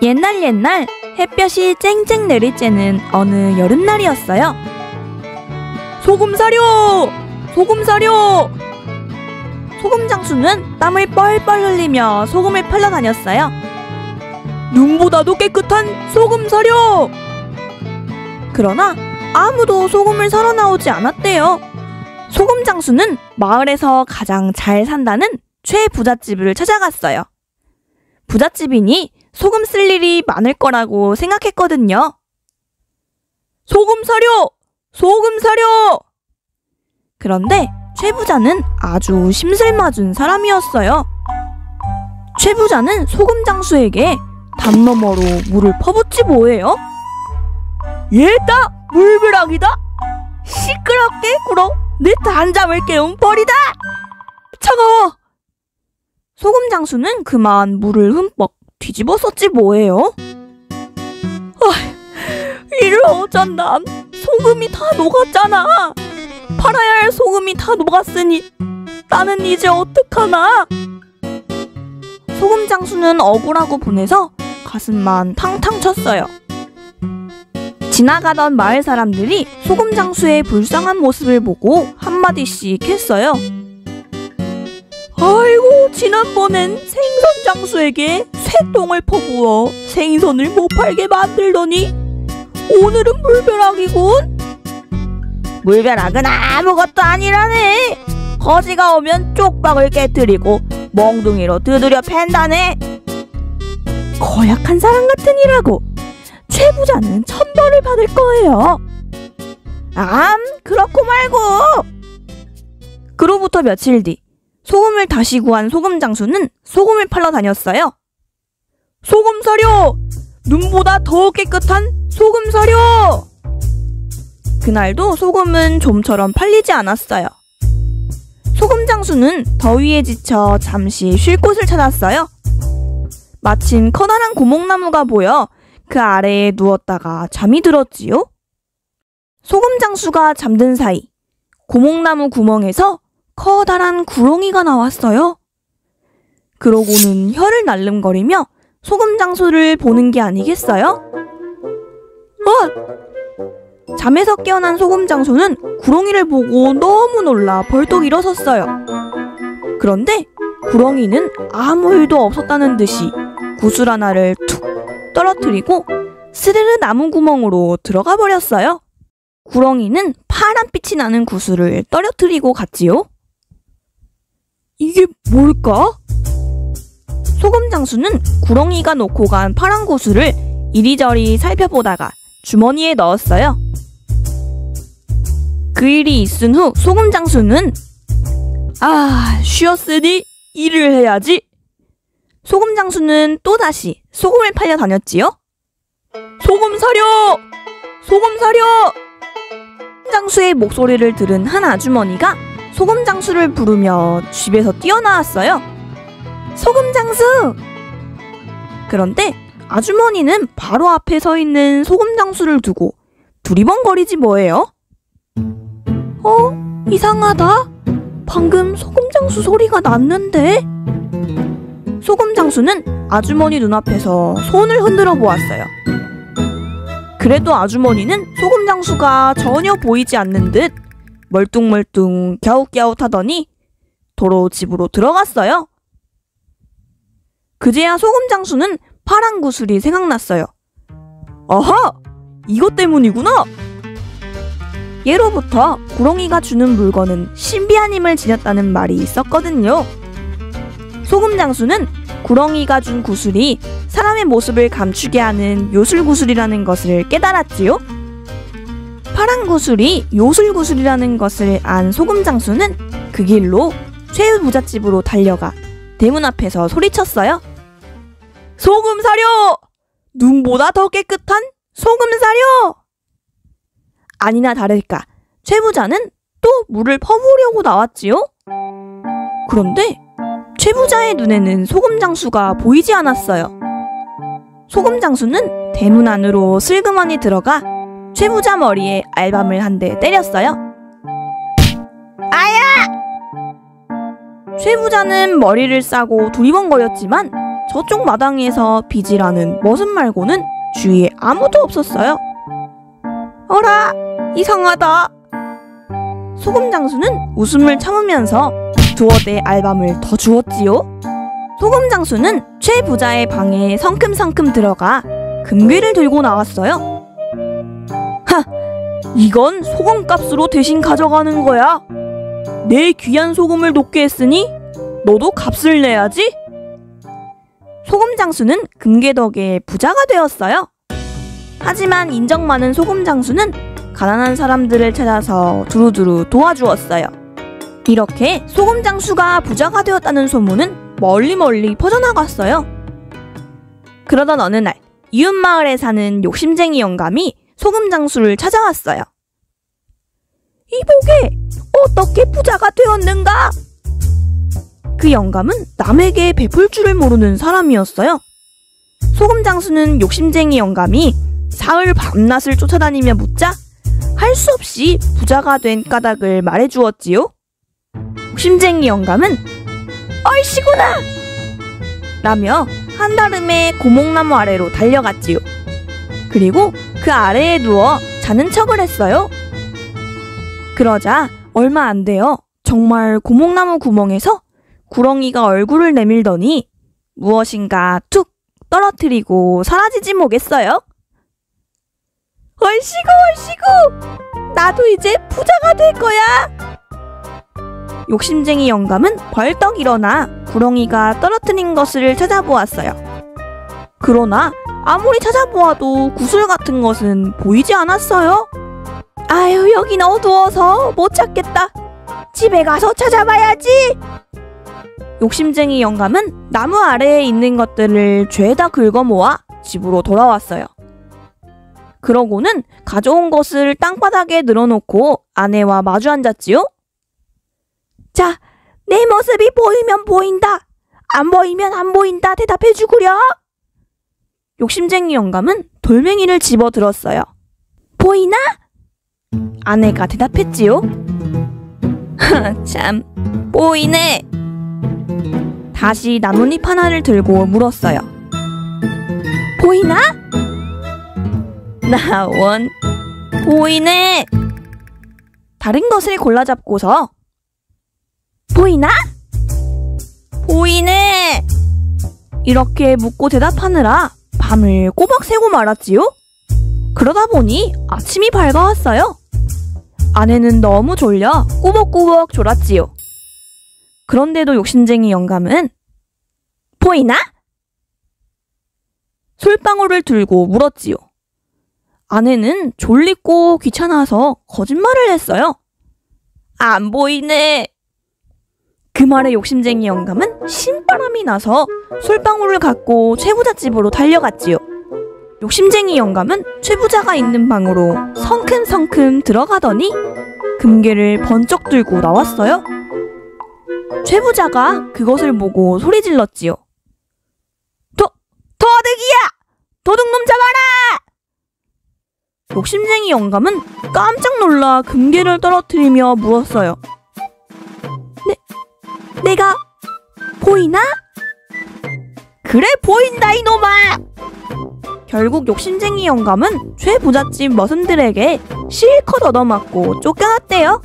옛날 햇볕이 쨍쨍 내릴 째는 어느 여름날이었어요. 소금 사료! 소금 사료! 소금 장수는 땀을 뻘뻘 흘리며 소금을 팔러 다녔어요. 눈보다도 깨끗한 소금 사료! 그러나 아무도 소금을 사러 나오지 않았대요. 소금 장수는 마을에서 가장 잘 산다는 최부잣집을 찾아갔어요. 부잣집이니 소금 쓸 일이 많을 거라고 생각했거든요. 소금 사료! 소금 사료! 그런데 최부자는 아주 심술맞은 사람이었어요. 최부자는 소금 장수에게 담 너머로 물을 퍼붓지 뭐예요? 얘다 물벼락이다! 시끄럽게 굴어 내 단잠을 깨운 벌이다! 차가워! 소금 장수는 그만 물을 흠뻑 뒤집어 썼지 뭐예요? 이를 어쩐담. 소금이 다 녹았잖아. 팔아야 할 소금이 다 녹았으니 나는 이제 어떡하나? 소금 장수는 억울하고 분해서 가슴만 탕탕 쳤어요. 지나가던 마을 사람들이 소금 장수의 불쌍한 모습을 보고 한마디씩 했어요. 아이고, 지난번엔 생선 장수에게 쇠똥을 퍼부어 생선을 못 팔게 만들더니 오늘은 물벼락이군. 물벼락은 아무것도 아니라네. 거지가 오면 쪽박을 깨뜨리고 멍둥이로 두드려 팬다네. 거약한 사람 같으니라고. 최부자는 천벌을 받을 거예요. 그렇고 말고. 그로부터 며칠 뒤 소금을 다시 구한 소금 장수는 소금을 팔러 다녔어요. 소금 사료! 눈보다 더 깨끗한 소금 사료! 그날도 소금은 좀처럼 팔리지 않았어요. 소금 장수는 더위에 지쳐 잠시 쉴 곳을 찾았어요. 마침 커다란 고목나무가 보여 그 아래에 누웠다가 잠이 들었지요. 소금 장수가 잠든 사이 고목나무 구멍에서 커다란 구렁이가 나왔어요. 그러고는 혀를 날름거리며 소금 장수를 보는 게 아니겠어요? 잠에서 깨어난 소금 장수는 구렁이를 보고 너무 놀라 벌떡 일어섰어요. 그런데 구렁이는 아무 일도 없었다는 듯이 구슬 하나를 툭 떨어뜨리고 스르르 나무 구멍으로 들어가 버렸어요. 구렁이는 파란빛이 나는 구슬을 떨어뜨리고 갔지요. 이게 뭘까? 소금 장수는 구렁이가 놓고 간 파란 구슬을 이리저리 살펴보다가 주머니에 넣었어요. 그 일이 있은 후 소금 장수는 쉬었으니 일을 해야지. 소금 장수는 또다시 소금을 팔려 다녔지요. 소금 사료! 소금 사료! 장수의 목소리를 들은 한 아주머니가 소금 장수를 부르며 집에서 뛰어나왔어요. 소금 장수! 그런데 아주머니는 바로 앞에 서 있는 소금 장수를 두고 두리번거리지 뭐예요? 이상하다. 방금 소금 장수 소리가 났는데? 소금 장수는 아주머니 눈앞에서 손을 흔들어 보았어요. 그래도 아주머니는 소금 장수가 전혀 보이지 않는 듯 멀뚱멀뚱 갸웃갸웃하더니 도로 집으로 들어갔어요. 그제야 소금 장수는 파란 구슬이 생각났어요. 아하! 이것 때문이구나! 예로부터 구렁이가 주는 물건은 신비한 힘을 지녔다는 말이 있었거든요. 소금 장수는 구렁이가 준 구슬이 사람의 모습을 감추게 하는 요술구슬이라는 것을 깨달았지요. 파란 구슬이 요술구슬이라는 것을 안 소금 장수는 그 길로 최부잣집으로 달려가 대문 앞에서 소리쳤어요. 소금 사료! 눈보다 더 깨끗한 소금 사료! 아니나 다를까 최부자는 또 물을 퍼부으려고 나왔지요. 그런데 최부자의 눈에는 소금 장수가 보이지 않았어요. 소금 장수는 대문 안으로 슬그머니 들어가 최부자 머리에 알밤을 한 대 때렸어요. 아야! 최부자는 머리를 싸고 두리번거렸지만 저쪽 마당에서 빚이라는 머슴 말고는 주위에 아무도 없었어요. 어라, 이상하다. 소금 장수는 웃음을 참으면서 두어 대 알밤을 더 주었지요. 소금 장수는 최 부자의 방에 성큼성큼 들어가 금괴를 들고 나왔어요. 하! 이건 소금값으로 대신 가져가는 거야. 내 귀한 소금을 녹게 했으니 너도 값을 내야지. 소금 장수는 금괴 덕에 부자가 되었어요. 하지만 인정 많은 소금 장수는 가난한 사람들을 찾아서 두루두루 도와주었어요. 이렇게 소금 장수가 부자가 되었다는 소문은 멀리 퍼져나갔어요. 그러던 어느 날 이웃마을에 사는 욕심쟁이 영감이 소금 장수를 찾아왔어요. 이보게, 어떻게 부자가 되었는가? 그 영감은 남에게 베풀 줄을 모르는 사람이었어요. 소금 장수는 욕심쟁이 영감이 사흘 밤낮을 쫓아다니며 묻자 할 수 없이 부자가 된 까닭을 말해주었지요. 욕심쟁이 영감은 얼씨구나! 라며 한달음에 고목나무 아래로 달려갔지요. 그리고 그 아래에 누워 자는 척을 했어요. 그러자 얼마 안 돼요. 정말 고목나무 구멍에서 구렁이가 얼굴을 내밀더니 무엇인가 툭 떨어뜨리고 사라지지 뭐겠어요? 얼씨구! 나도 이제 부자가 될 거야! 욕심쟁이 영감은 벌떡 일어나 구렁이가 떨어뜨린 것을 찾아보았어요. 그러나 아무리 찾아보아도 구슬 같은 것은 보이지 않았어요. 아유, 여긴 어두워서 못 찾겠다. 집에 가서 찾아봐야지. 욕심쟁이 영감은 나무 아래에 있는 것들을 죄다 긁어 모아 집으로 돌아왔어요. 그러고는 가져온 것을 땅바닥에 늘어놓고 아내와 마주 앉았지요. 자, 내 모습이 보이면 보인다, 안 보이면 안 보인다 대답해 주구려. 욕심쟁이 영감은 돌멩이를 집어 들었어요. 보이나? 아내가 대답했지요. 참, 보이네. 다시 나뭇잎 하나를 들고 물었어요. 보이나? 나원, 보이네. 다른 것을 골라 잡고서 보이나? 보이네. 이렇게 묻고 대답하느라 밤을 꼬박 새고 말았지요. 그러다 보니 아침이 밝아왔어요. 아내는 너무 졸려 꾸벅꾸벅 졸았지요. 그런데도 욕심쟁이 영감은 보이나? 솔방울을 들고 물었지요. 아내는 졸리고 귀찮아서 거짓말을 했어요. 안 보이네. 그 말에 욕심쟁이 영감은 신바람이 나서 솔방울을 갖고 최부자 집으로 달려갔지요. 욕심쟁이 영감은 최부자가 있는 방으로 성큼성큼 들어가더니 금괴를 번쩍 들고 나왔어요. 최부자가 그것을 보고 소리 질렀지요. 도둑이야! 도둑놈 잡아라! 욕심쟁이 영감은 깜짝 놀라 금괴를 떨어뜨리며 물었어요. 내가 보이나? 그래, 보인다 이놈아! 결국 욕심쟁이 영감은 최부잣집 머슴들에게 실컷 얻어맞고 쫓겨났대요.